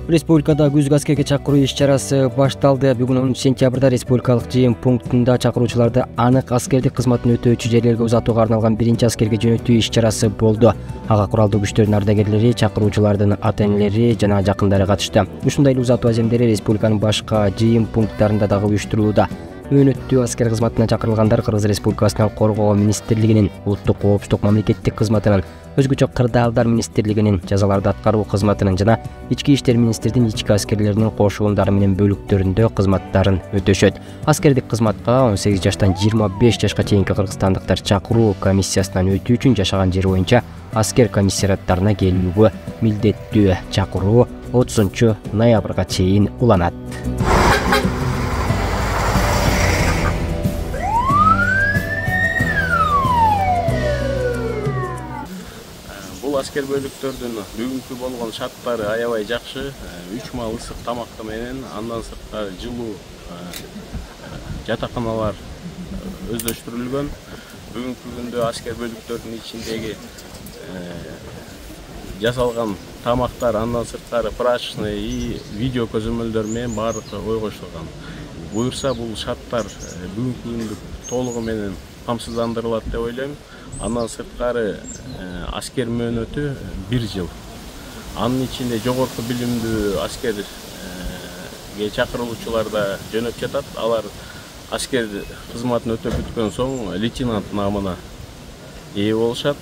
Республикада күзгү аскерге чакыруу иш-чарасы башталды. Бүгүн 10 сентябрда республикалык жыйын пунктунда чакыруучуларды анык аскердик кызматын өтөөчү жерлерге узатууга арналган биринчи аскерге жөнөтүү иш-чарасы болду. Ага куралдуу күчтөрдүн ардагерлери, чакыруучулардын ата-энелери жана жакындары катышты. Ушундай эле узатуу аземдери республиканын башка жыйын пункттарында дагы уюштурулууда. Мөөнөттүү аскер кызматына чакырылгандар Кыргыз Республикасынын Коргоо министрлигинин, Улуттук коопсуздук мамлекеттик кызматынын, өзгөчө Кырдаалдар министрлигинин, жазаларды аткаруу кызматынын жана Ички иштер министрдин ички аскерлеринин кошулундары менен бөлүктөрүндө кызматтарын өтөшөт. Аскердик кызматка 18 жаштан 25 жашка чейинки кыргызстандыктар чакыруу комиссиясынан өтүү үчүн жашаган жери боюнча аскер комиссариаттарына келүүгө милдеттүү. Чакыруу 30 ноябрга чейин уланат. Бул аскер бөлүктөрдүн бүгүнкү болгон шарттары аябай жакшы. 3 маал ысык тамакты менен, андан сырткары жылуу жатаканалар өздөштүрүлгөн. Бүгүнкү күндө аскер бөлүктөрдүн ичиндеги жасалган тамактар, андан сырткары прачечный и видео көзөмөлдөр менен баардыгы ойгошулган. Буюрса бул шарттар бүгүнкү күндө толугу менен камсыздандырылат деп ойлойм. Андан сырткары аскер мөөнөтү 1 жыл. Анын ичинде жогорку билимдүү аскерге чакырылуучулар да жөнөп жатат. Алар аскер кызматын өтөп бүткөн соң лейтенант намына ээ болушат.